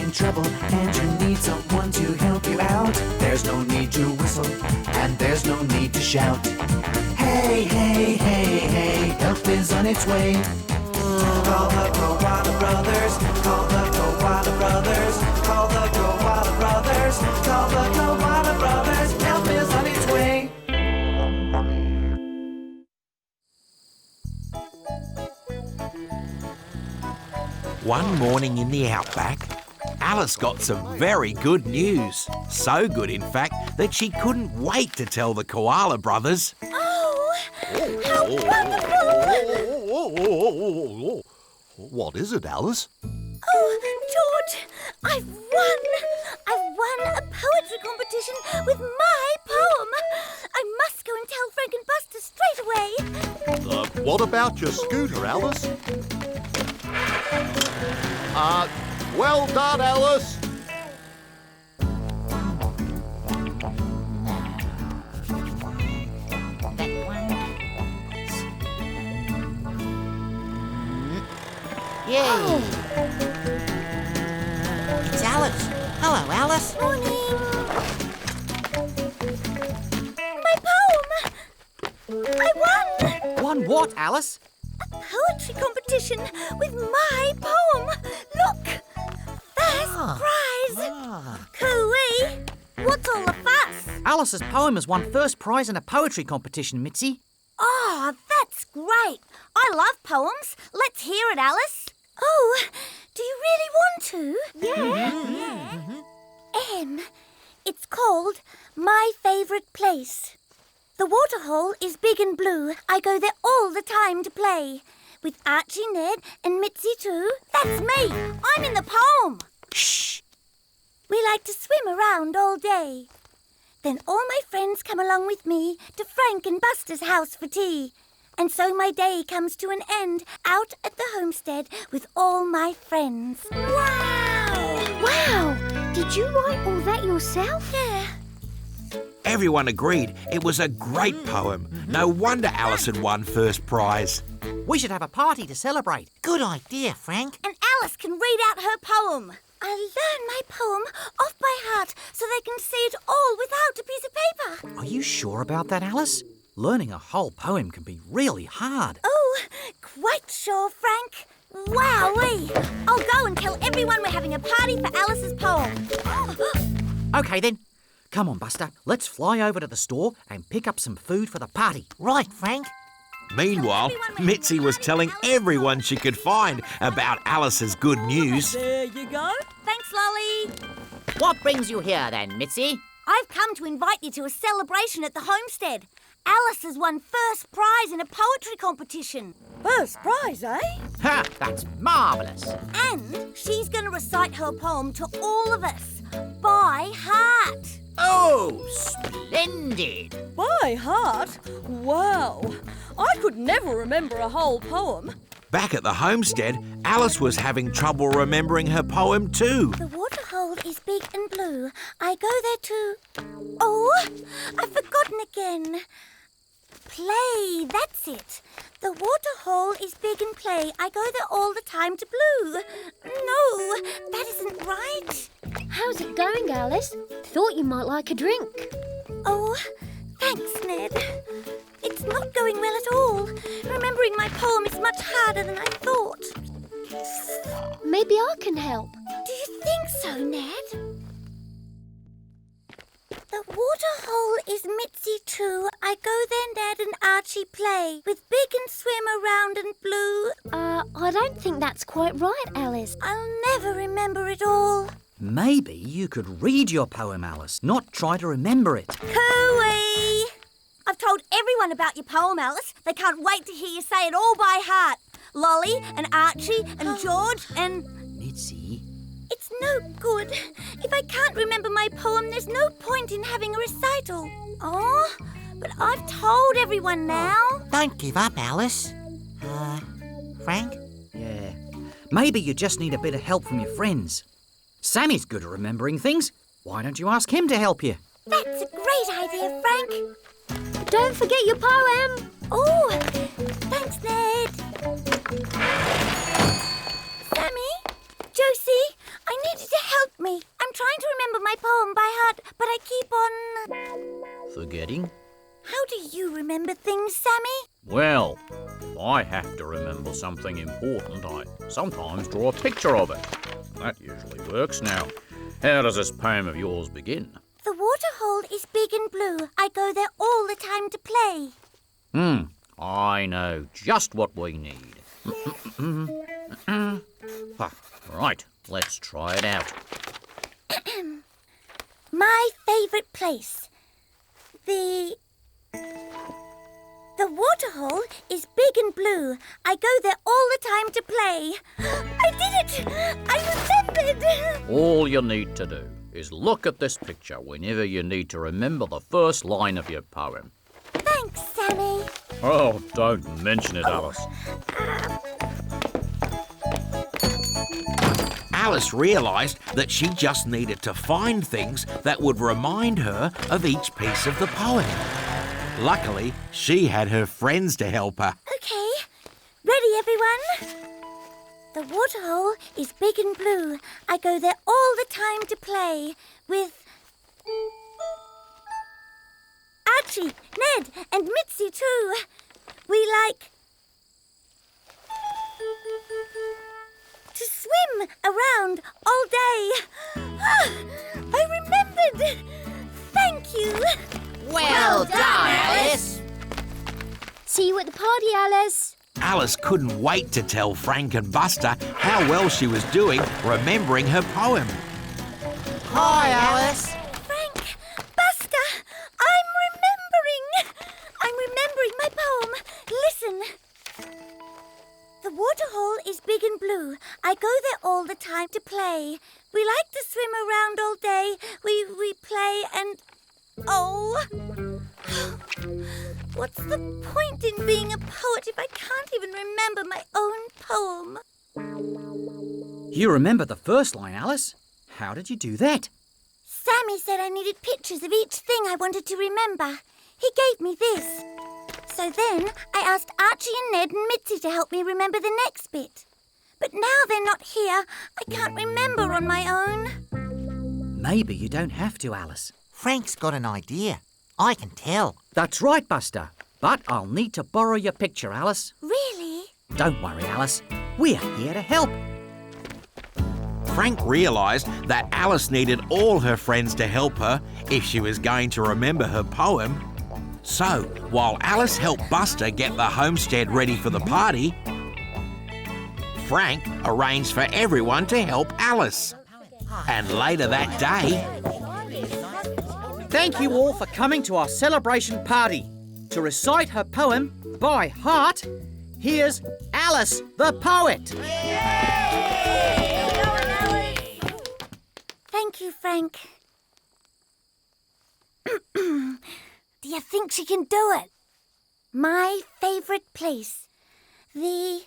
in trouble and you need someone to help you out, there's no need to whistle and there's no need to shout. Hey, hey, hey, hey, help is on its way. Call the Koala Brothers, call the Koala Brothers, call the Koala Brothers, call the Koala Brothers, help is on its way. One morning in the outback, Alice got some very good news. So good, in fact, that she couldn't wait to tell the Koala Brothers. Oh, how wonderful! What is it, Alice? Oh, George, I've won! I've won a poetry competition with my poem. I must go and tell Frank and Buster straight away. What about your scooter, Alice? Well done, Alice. Yay! Oh. It's Alice. Hello, Alice. Morning. My poem! I won! Won what, Alice? A poetry competition with my poem. Look! First prize! Cooey! What's all the fuss? Alice's poem has won first prize in a poetry competition, Mitzi. Oh, that's great. I love poems. Let's hear it, Alice. Oh, do you really want to? Yeah. It's called My Favourite Place. The waterhole is big and blue. I go there all the time to play. With Archie, Ned and Mitzi too. That's me. I'm in the poem. Shh. We like to swim around all day. Then all my friends come along with me to Frank and Buster's house for tea. And so my day comes to an end out at the homestead with all my friends. Wow! Wow! Did you write all that yourself? Yeah. Everyone agreed it was a great poem. No wonder Alice had won first prize. We should have a party to celebrate. Good idea, Frank. And Alice can read out her poem. I learn my poem off by heart so they can see it all without a piece of paper. Are you sure about that, Alice? Learning a whole poem can be really hard. Oh, quite sure, Frank. Wowee! I'll go and tell everyone we're having a party for Alice's poem. OK, then. Come on, Buster. Let's fly over to the store and pick up some food for the party. Right, Frank. Meanwhile, Mitzi was telling everyone she could find about Alice's good news. There you go. Thanks, Lolly. What brings you here, then, Mitzi? I've come to invite you to a celebration at the homestead. Alice has won first prize in a poetry competition. First prize, eh? Ha! That's marvellous. And she's going to recite her poem to all of us by heart. Oh, splendid. By heart? Wow. I could never remember a whole poem. Back at the homestead, Alice was having trouble remembering her poem too. The waterhole is big and blue. I go there to... Oh, I've forgotten again. Play, that's it. The waterhole is big and play. I go there all the time to blue. No, that isn't right. How's it going, Alice? Thought you might like a drink. Oh, thanks, Ned. It's not going well at all. Remembering my poem is much harder than I thought. Maybe I can help. Do you think so, Ned? The waterhole is Mitzi too. I go there, Ned and Archie play. With big and swim around and blue. I don't think that's quite right, Alice. I'll never remember it all. Maybe you could read your poem, Alice, not try to remember it. Cooey! I've told everyone about your poem, Alice. They can't wait to hear you say it all by heart. Lolly and Archie and George and... Mitzi? It's no good. If I can't remember my poem, there's no point in having a recital. Oh, but I've told everyone now. Don't give up, Alice. Frank? Yeah. Maybe you just need a bit of help from your friends. Sammy's good at remembering things. Why don't you ask him to help you? That's a great idea, Frank. Don't forget your poem. Oh, thanks, Ned. Sammy, Josie, I need you to help remember things, Sammy? Well, if I have to remember something important, I sometimes draw a picture of it. That usually works. Now, how does this poem of yours begin? The waterhole is big and blue. I go there all the time to play. I know just what we need. Right, let's try it out. My favourite place. The waterhole is big and blue. I go there all the time to play. I did it! I remembered! All you need to do is look at this picture whenever you need to remember the first line of your poem. Thanks, Sammy. Oh, don't mention it, Alice. Alice realised that she just needed to find things that would remind her of each piece of the poem. Luckily, she had her friends to help her. Okay. Ready, everyone? The waterhole is big and blue. I go there all the time to play with Archie, Ned and Mitzi too. We like to swim around all day. I remembered. Thank you. Well done, Alice. See you at the party, Alice. Alice couldn't wait to tell Frank and Buster how well she was doing remembering her poem. Hi, Alice. Frank, Buster, I'm remembering my poem. Listen. The waterhole is big and blue. I go there all the time to play. We like to swim around all day. We play and... Oh! What's the point in being a poet if I can't even remember my own poem? You remember the first line, Alice? How did you do that? Sammy said I needed pictures of each thing I wanted to remember. He gave me this. So then I asked Archie and Ned and Mitzi to help me remember the next bit. But now they're not here. I can't remember on my own. Maybe you don't have to, Alice. Frank's got an idea. I can tell. That's right, Buster. But I'll need to borrow your picture, Alice. Really? Don't worry, Alice. We're here to help. Frank realised that Alice needed all her friends to help her if she was going to remember her poem. So, while Alice helped Buster get the homestead ready for the party, Frank arranged for everyone to help Alice. And later that day... Thank you all for coming to our celebration party. To recite her poem by heart, here's Alice the poet. Thank you, Frank. Do you think she can do it? My favourite place. The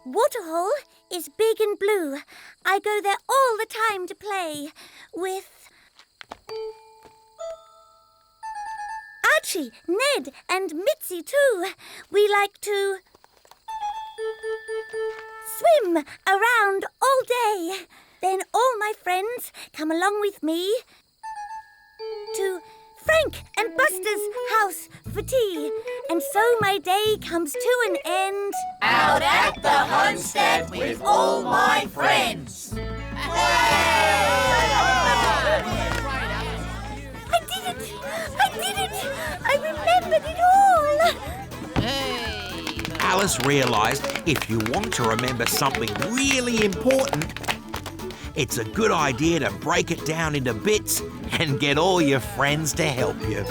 waterhole is big and blue. I go there all the time to play with Archie, Ned and Mitzi too. We like to swim around all day. Then all my friends come along with me to Frank and Buster's house for tea. And so my day comes to an end. Out at the homestead with all my friends. I did it! I did it! I remembered it all! Alice realised if you want to remember something really important, it's a good idea to break it down into bits and get all your friends to help you.